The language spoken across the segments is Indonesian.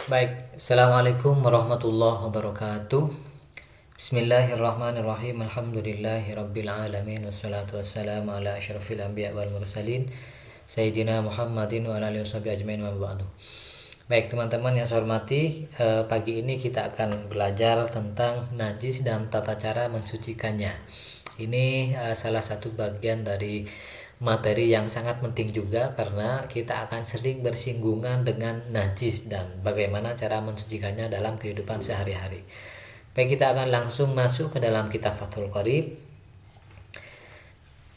Baik, Assalamualaikum warahmatullahi wabarakatuh. Bismillahirrahmanirrahim. Alhamdulillahi alamin. Wassalatu wassalamu ala asyrafil anbiya wal mursalin Sayyidina Muhammadin wa ala alihi washabihi ajmain wa ba'du. Baik teman-teman yang saya hormati, pagi ini kita akan belajar tentang najis dan tata cara mensucikannya. Ini salah satu bagian dari materi yang sangat penting juga, karena kita akan sering bersinggungan dengan najis dan bagaimana cara mensucikannya dalam kehidupan sehari-hari. Baik, kita akan langsung masuk ke dalam kitab Fathul Qorib.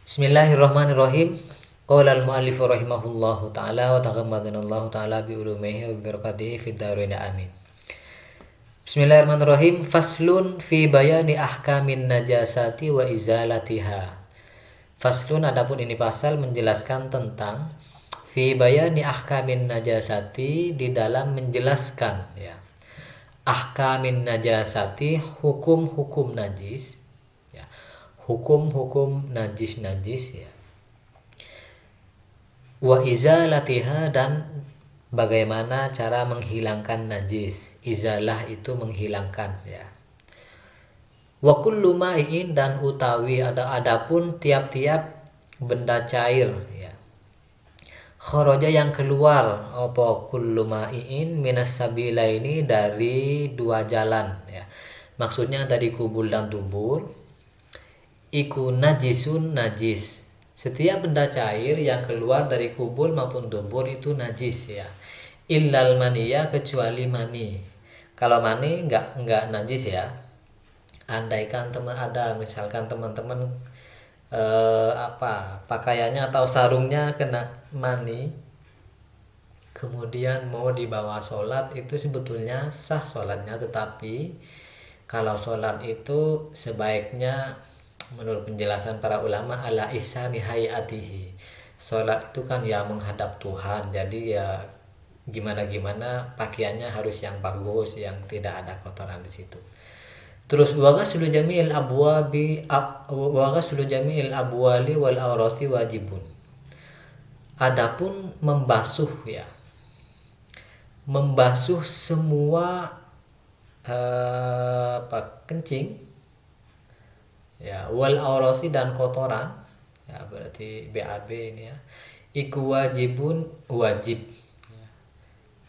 Bismillahirrahmanirrahim. Qala al-muallif rahimahullahu taala wa taghammadanallahu taala bi ulumihi wa barakatihi fid dharain amin. Bismillahirrahmanirrahim. Faslun fi bayani ahkamin najasati wa izalatiha. Faslun, adapun ini pasal menjelaskan tentang fi bayani ahkamin najasati, di dalam menjelaskan ya ahkamin najasati, hukum-hukum najis ya, hukum-hukum najis ya, wa izalatiha, dan bagaimana cara menghilangkan najis. Izalah itu menghilangkan ya. Wa kullu ma'in, dan utawi adapun tiap-tiap benda cair ya. Kharaja, yang keluar, apa kullu ma'in minas sabilaini, dari dua jalan ya. Maksudnya dari kubul dan dubur. Iku najisun, najis. Setiap benda cair yang keluar dari kubul maupun dubur itu najis ya. Illal maniya, kecuali mani. Kalau mani enggak najis ya. Andaikan misalkan teman-teman pakaiannya atau sarungnya kena mani, kemudian mau dibawa sholat, itu sebetulnya sah sholatnya. Tetapi kalau sholat itu sebaiknya menurut penjelasan para ulama ala ihsani hayatihi. Sholat itu kan ya menghadap Tuhan, jadi ya gimana pakaiannya harus yang bagus, yang tidak ada kotoran di situ. Terus waghaslu jami'il abwali wal awrati wajibun. Adapun membasuh ya, membasuh semua kencing ya, wal awrati, dan kotoran ya, berarti BAB ini ya, iku wajibun, wajib ya.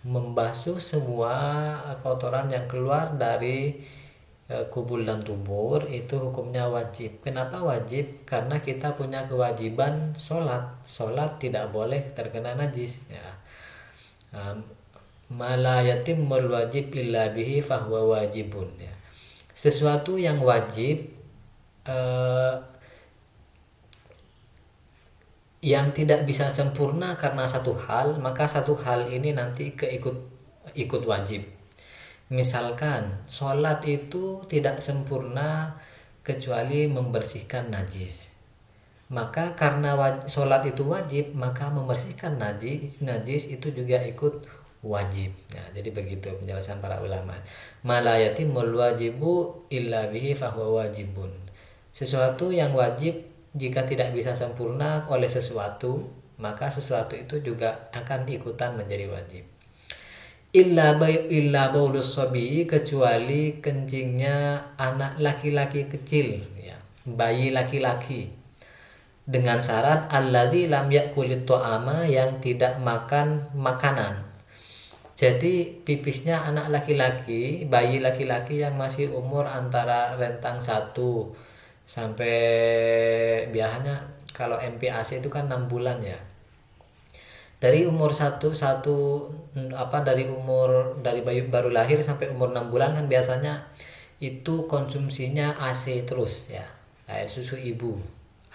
Membasuh semua kotoran yang keluar dari kubul dan dubur itu hukumnya wajib. Kenapa wajib? Karena kita punya kewajiban sholat tidak boleh terkena najis ya. Mala yatimmul wajib illa bihi fahuwa wajibun ya. Sesuatu yang wajib yang tidak bisa sempurna karena satu hal, maka satu hal ini nanti ikut wajib. Misalkan sholat itu tidak sempurna kecuali membersihkan najis, maka karena sholat itu wajib, maka membersihkan najis itu juga ikut wajib. Nah, jadi begitu penjelasan para ulama. Mala yatimul wajibu illa bihi fahuwa wajibun. Sesuatu yang wajib jika tidak bisa sempurna oleh sesuatu, maka sesuatu itu juga akan ikutan menjadi wajib. Illa baulus sabi, kecuali kencingnya anak laki-laki kecil ya, bayi laki-laki, dengan syarat alladzi lam yakulit ta'ama, yang tidak makan makanan. Jadi pipisnya anak laki-laki, bayi laki-laki yang masih umur antara rentang 1 sampai, biasanya kalau MPASI itu kan 6 bulan ya. Dari umur dari bayi baru lahir sampai umur 6 bulan kan biasanya itu konsumsinya ASI terus ya, air susu ibu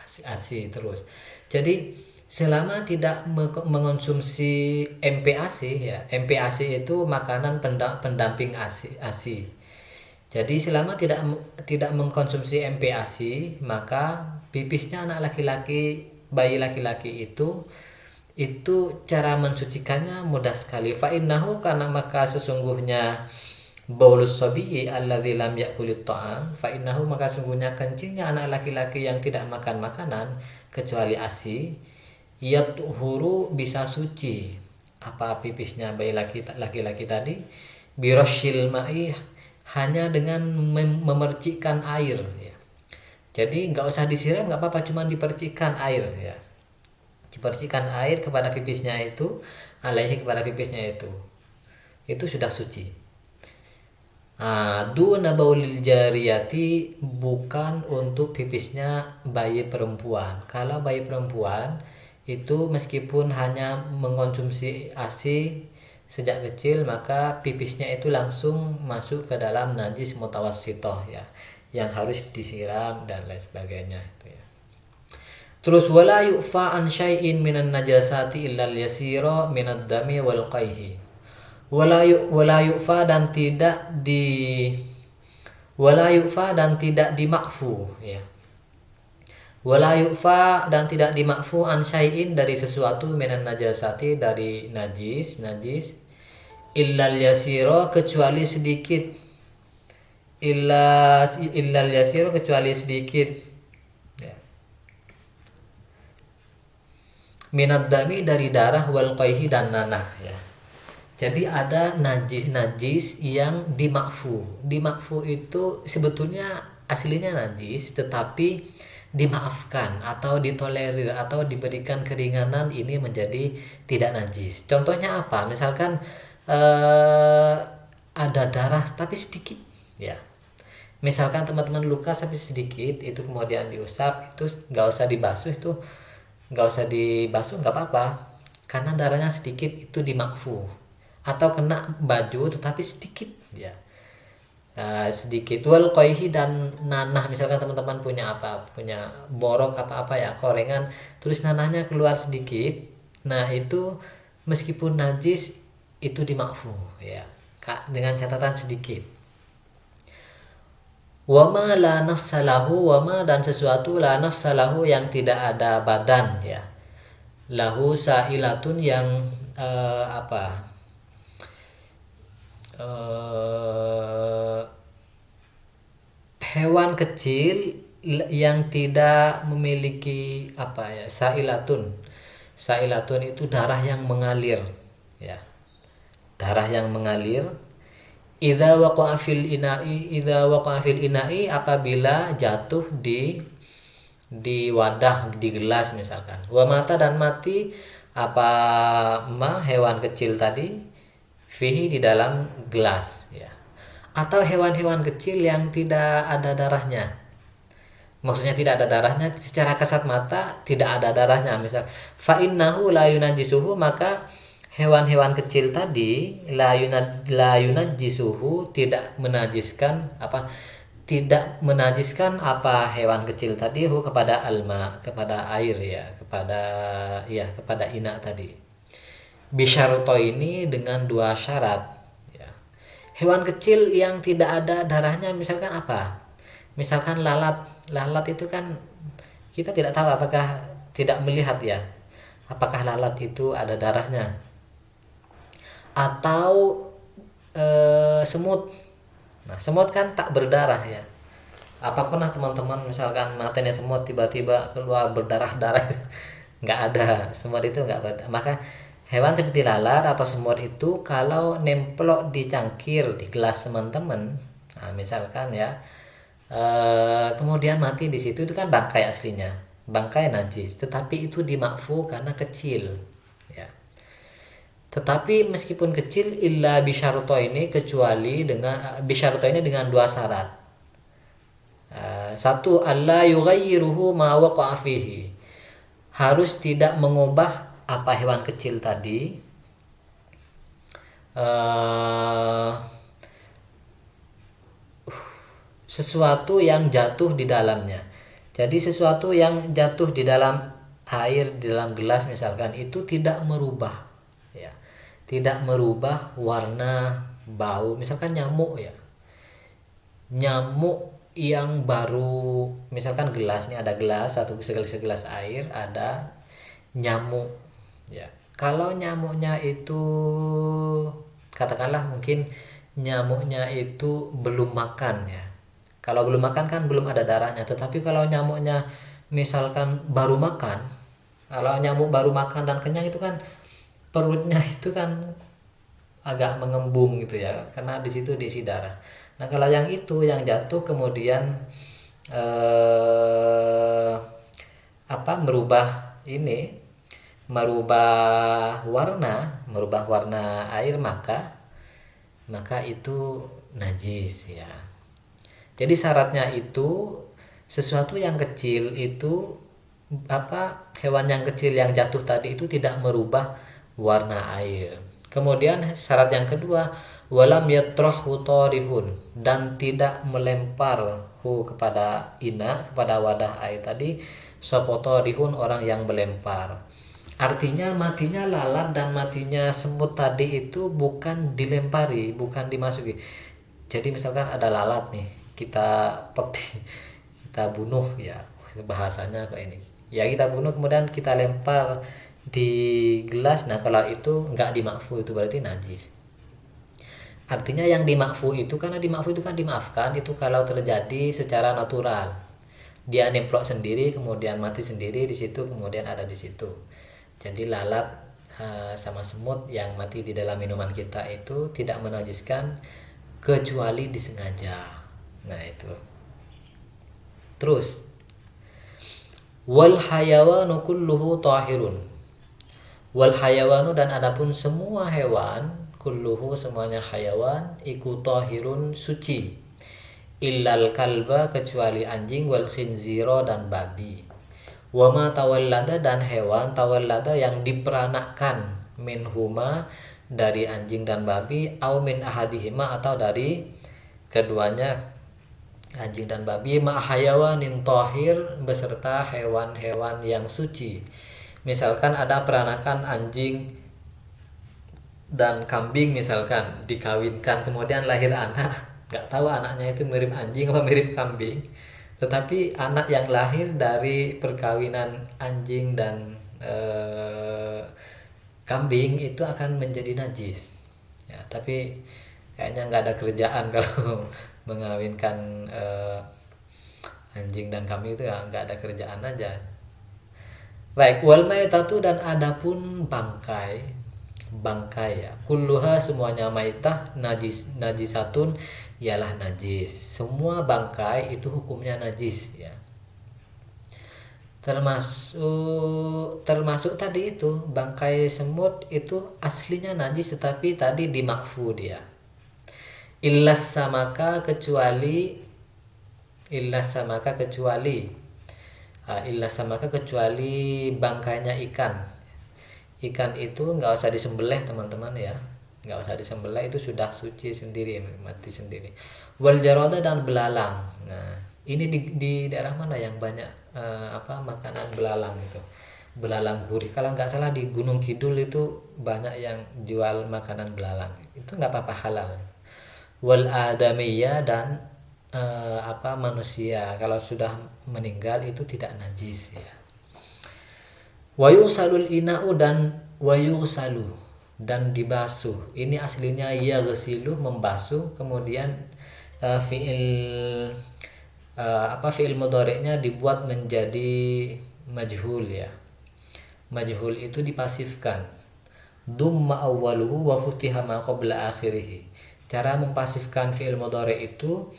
ASI terus. Jadi selama tidak mengonsumsi MPASI ya, MPASI itu makanan pendamping ASI. Jadi selama tidak mengkonsumsi MPASI, maka pipisnya anak laki-laki, bayi laki-laki itu cara mensucikannya mudah sekali. Fa innahu, karena maka sesungguhnya baulus sabiyi alladzi lam yakulit ta'am, fa innahu, maka sesungguhnya kencingnya anak laki-laki yang tidak makan makanan kecuali ASI, yathuru, bisa suci. Apa pipisnya bayi laki-laki tadi biroshil ma'i, hanya dengan memercikkan air ya. Jadi nggak usah disiram, nggak apa-apa, cuman dipercikkan air ya, dipercikkan air kepada pipisnya itu, alaihi, kepada pipisnya itu sudah suci. Duna baulil jariyati, bukan untuk pipisnya bayi perempuan. Kalau bayi perempuan itu meskipun hanya mengkonsumsi ASI sejak kecil, maka pipisnya itu langsung masuk ke dalam najis mutawassithah ya, yang harus disiram dan lain sebagainya itu ya. Terus wala yu'fa an syai'in minan najasati illa al-yasira minad dami wal qayhi. Wala yu'fa, dan tidak di wala yu'fa dan tidak dimakfu ya. Wala yu'fa dan tidak dimakfu an syai'in, dari sesuatu, minan najasati, dari najis illal yasira, kecuali sedikit, illal yasira, kecuali sedikit ya. Minad dami, dari darah, wal qayhi, dan nanah ya. Jadi ada najis yang dimakfu. Dimakfu itu sebetulnya aslinya najis, tetapi dimaafkan atau ditolerir atau diberikan keringanan, ini menjadi tidak najis. Contohnya apa? Misalkan ada darah tapi sedikit ya. Misalkan teman-teman luka tapi sedikit, itu kemudian diusap, itu nggak usah dibasuh, nggak apa-apa, karena darahnya sedikit, itu dimakfu. Atau kena baju tetapi sedikit ya, sedikit. Wal qayhi, dan nanah, misalkan teman-teman punya borok apa ya, korengan, terus nanahnya keluar sedikit, nah itu meskipun najis itu dimakfu ya, dengan catatan sedikit. Wama la nafsalahu, wama, dan sesuatu, la nafsalahu, yang tidak ada badan ya, lahu sa'ilatun, yang hewan kecil yang tidak memiliki sa'ilatun itu darah yang mengalir ya, darah yang mengalir. Idza waqa'a fil ina'i, apabila jatuh di wadah, di gelas misalkan. Wa mata, dan mati hewan kecil tadi, fihi, di dalam gelas ya. Atau hewan-hewan kecil yang tidak ada darahnya, maksudnya tidak ada darahnya secara kasat mata, tidak ada darahnya, misal fa innahu la yunajjisuhu, maka hewan-hewan kecil tadi la yunajjisuhu, tidak menajiskan hewan kecil tadi, kepada alma, kepada air ya, kepada ina tadi. Bisyarto, ini dengan dua syarat ya. Hewan kecil yang tidak ada darahnya, misalkan apa? Misalkan lalat itu kan kita tidak tahu, apakah tidak melihat ya, apakah lalat itu ada darahnya. Atau semut. Nah, semut kan tak berdarah ya. Apa pernah teman-teman misalkan matanya semut tiba-tiba keluar berdarah-darah? Nggak ada, semut itu nggak berdarah. Maka hewan seperti lalat atau semut itu kalau nemplok di cangkir, di gelas teman-teman, nah misalkan ya, kemudian mati di situ, itu kan bangkai aslinya, bangkai najis, tetapi itu dimakfu karena kecil ya. Tetapi meskipun kecil, illa bisyarto, ini kecuali dengan bisyarto ini dengan dua syarat. Satu, alla yughayyiruhu ma waqa'a fihi, harus tidak mengubah hewan kecil tadi sesuatu yang jatuh di dalamnya. Jadi sesuatu yang jatuh di dalam air, di dalam gelas misalkan, itu tidak merubah ya, tidak merubah warna, bau. Misalkan nyamuk ya, nyamuk yang baru, misalkan gelas, ini ada gelas, segelas air, ada nyamuk ya. Kalau nyamuknya itu, katakanlah mungkin nyamuknya itu belum makan ya. Kalau belum makan kan belum ada darahnya. Tetapi kalau nyamuknya misalkan baru makan, kalau nyamuk baru makan dan kenyang, itu kan perutnya itu kan agak mengembung gitu ya, karena di situ diisi darah. Nah kalau yang itu yang jatuh kemudian eh, merubah ini, merubah warna air, maka itu najis ya. Jadi syaratnya itu sesuatu yang kecil itu, hewan yang kecil yang jatuh tadi itu tidak merubah warna air. Kemudian syarat yang kedua, walam yatrahu tarihun, dan tidak melempar kepada kepada wadah air tadi, sopotorihun, orang yang melempar. Artinya matinya lalat dan matinya semut tadi itu bukan dilempari, bukan dimasuki. Jadi misalkan ada lalat nih, kita petik, kita bunuh ya, bahasanya kayak ini. Ya kita bunuh kemudian kita lempar di gelas. Nah kalau itu nggak dimakfu, itu berarti najis. Artinya yang dimakfu itu, karena dimakfu itu kan dimaafkan, itu kalau terjadi secara natural. Dia nemplok sendiri kemudian mati sendiri di situ, kemudian ada di situ. Jadi lalat sama semut yang mati di dalam minuman kita itu tidak menajiskan kecuali disengaja. Nah itu. Terus wal hayawanu kulluhu tahirun. Wal hayawanu, dan adapun semua hewan, kulluhu semuanya hayawan, iku tahirun suci. Illal kalba, kecuali anjing, wal khinziro, dan babi. Wama tawallada, dan hewan tawallada yang diperanakkan, minhuma, dari anjing dan babi, au min ahadihima, atau dari keduanya anjing dan babi, ma'hayawanin tahir, beserta hewan-hewan yang suci. Misalkan ada peranakan anjing dan kambing, misalkan dikawinkan kemudian lahir anak, nggak tahu anaknya itu mirip anjing apa mirip kambing, tetapi anak yang lahir dari perkawinan anjing dan kambing itu akan menjadi najis ya. Tapi kayaknya nggak ada kerjaan kalau mengawinkan anjing dan kambing itu ya, nggak ada kerjaan aja. Baik, wal maitatu, dan adapun bangkai ya, kulluha semuanya maitah, najisatun ialah najis. Semua bangkai itu hukumnya najis ya. Termasuk tadi itu bangkai semut itu aslinya najis, tetapi tadi dimakfu dia. Illas samaka, kecuali bangkainya ikan. Ikan itu nggak usah disembelih teman-teman ya, nggak usah disembelih, itu sudah suci sendiri, mati sendiri. Wal jaroda, dan belalang. Nah ini di daerah mana yang banyak makanan belalang itu, belalang gurih. Kalau nggak salah di Gunung Kidul itu banyak yang jual makanan belalang, itu nggak apa-apa, halal. Wal adamiyah, dan manusia kalau sudah meninggal itu tidak najis ya. Wayusalul ina'u, dan dibasuh. Ini aslinya yaghsilu, membasuh, kemudian fiil mudhari'nya dibuat menjadi majhul ya. Majhul itu dipasifkan. Dumma awwaluhu wa futiha ma qabla akhirih. Cara mempasifkan fiil mudhari' itu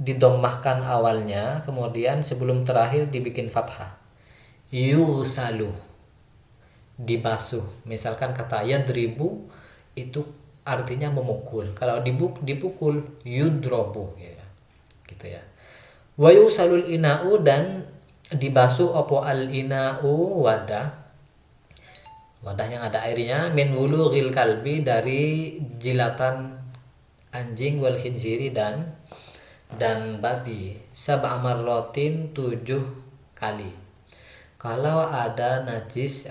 didommahkan awalnya, kemudian sebelum terakhir dibikin fathah. Yughsalu, dibasuh. Misalkan kata yadribu itu artinya memukul. Kalau dipukul yudrobu ya. Gitu ya. Wa yusalul ina'u, dan dibasuh opo al ina'u, wadah yang ada airnya, min wulughil kalbi, dari jilatan anjing, wal khinziri, dan babi, sab'a marratin, 7 kali. Kalau ada najis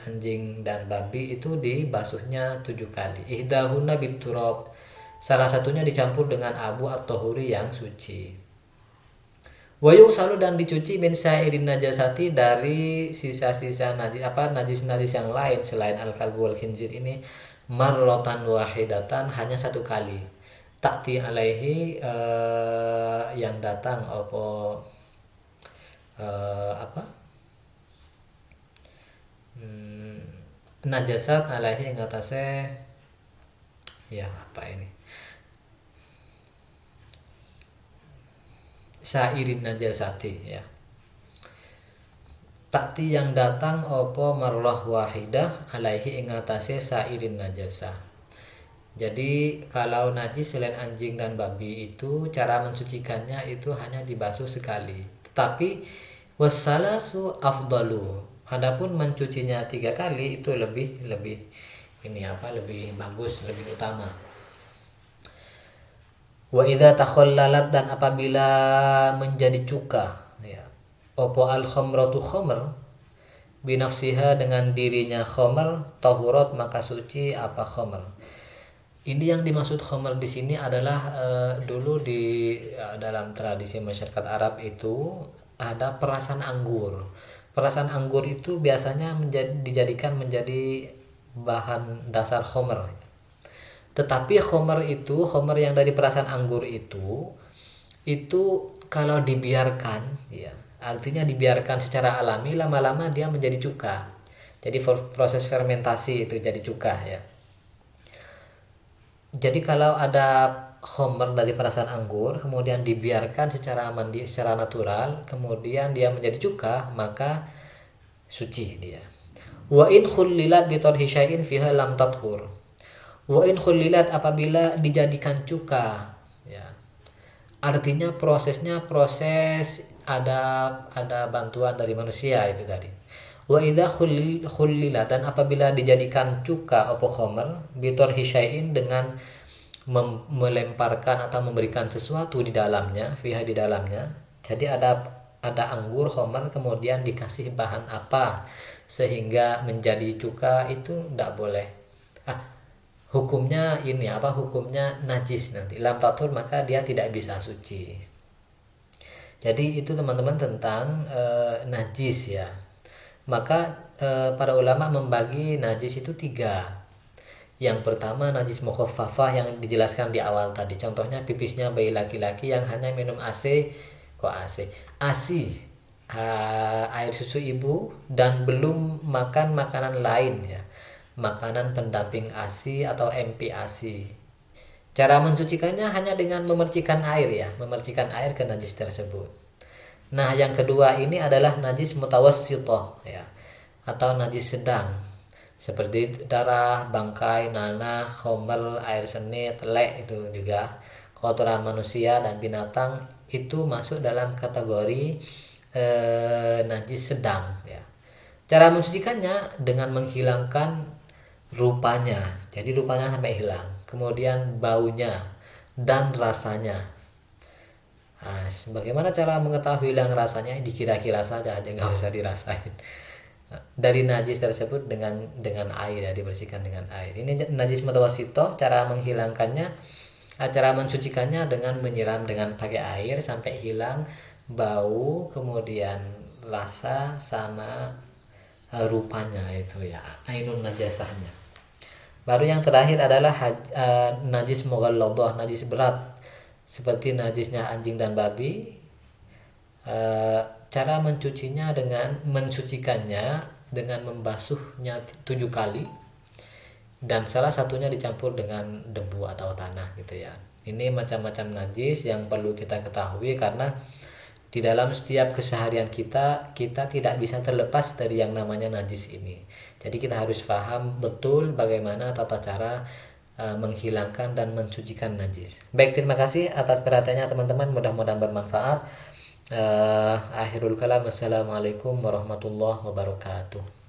anjing dan babi itu dibasuhnya 7 kali. Ihdahunna biturab, salah satunya dicampur dengan abu atau huri yang suci. Wa yusalu, dan dicuci min sa'irin najasati, dari sisa-sisa najis yang lain selain al-kalbu wal khinzir ini, marrotan wahidatan, hanya 1 kali. Ta'ti alaihi, yang datang najasat alaihi ing atase, ya apa ini, sairin najasati ya, takti yang datang opo marrah wahidah alaihi ing atase sairin najasa. Jadi kalau najis selain anjing dan babi itu cara mensucikannya itu hanya dibasuh sekali. Tetapi wassalasu afdalu. Adapun mencucinya 3 kali itu lebih lebih ini apa, lebih bagus, lebih utama. Wa idza takhallalat, dan apabila menjadi cuka ya. Opo al khamratu khamr binafsiha, dengan dirinya khamr, tahurat maka suci apa khamr. Ini yang dimaksud khamr di sini adalah dulu di dalam tradisi masyarakat Arab itu ada perasan anggur. Perasan anggur itu biasanya dijadikan menjadi bahan dasar khamr. Tetapi khamr itu, khamr yang dari perasan anggur itu kalau dibiarkan ya, artinya dibiarkan secara alami, lama-lama dia menjadi cuka. Jadi proses fermentasi itu jadi cuka ya. Jadi kalau ada khamr dari perasan anggur kemudian dibiarkan secara mandi, secara natural, kemudian dia menjadi cuka, maka suci dia. Wa in khullilat bi tarhi syai'in fiha lam tathur. Wa in khullilat, apabila dijadikan cuka ya. Artinya prosesnya proses ada bantuan dari manusia itu tadi. Wa idza khullilat, dan apabila dijadikan cuka apa khamr bi tarhi syai'in, dengan melemparkan atau memberikan sesuatu di dalamnya, fiha di dalamnya. Jadi ada anggur khamr kemudian dikasih bahan apa sehingga menjadi cuka, itu tidak boleh. Hukumnya ini apa, hukumnya najis nanti, lam tatur, maka dia tidak bisa suci. Jadi itu teman-teman tentang najis ya. Maka para ulama membagi najis itu 3. Yang pertama najis mukhaffafah yang dijelaskan di awal tadi. Contohnya pipisnya bayi laki-laki yang hanya minum ASI, air susu ibu, dan belum makan makanan lain ya, makanan pendamping ASI atau MPASI. Cara mensucikannya hanya dengan memercikan air ya, memercikan air ke najis tersebut. Nah, yang kedua ini adalah najis mutawassithah ya, atau najis sedang, seperti darah, bangkai, nanah, khamr, air seni, telek, itu juga kotoran manusia dan binatang, itu masuk dalam kategori najis sedang ya. Cara mensucikannya dengan menghilangkan rupanya, jadi rupanya sampai hilang, kemudian baunya dan rasanya. Nah, bagaimana cara mengetahui hilang rasanya? Dikira-kira saja aja, nggak usah dirasain. Dari najis tersebut dengan air ya, dibersihkan dengan air. Ini najis mutawassithah, cara menghilangkannya, cara mensucikannya dengan menyiram dengan pakai air sampai hilang bau, kemudian rasa sama rupanya itu ya, ainun najasahnya. Baru yang terakhir adalah najis mughalladah, najis berat, seperti najisnya anjing dan babi. Cara mensucikannya dengan membasuhnya 7 kali, dan salah satunya dicampur dengan debu atau tanah gitu ya. Ini macam-macam najis yang perlu kita ketahui, karena di dalam setiap keseharian kita tidak bisa terlepas dari yang namanya najis ini. Jadi kita harus paham betul bagaimana tata cara menghilangkan dan mensucikan najis. Baik, terima kasih atas perhatiannya teman-teman, mudah-mudahan bermanfaat. Akhirul kalam, assalamualaikum warahmatullahi wabarakatuh.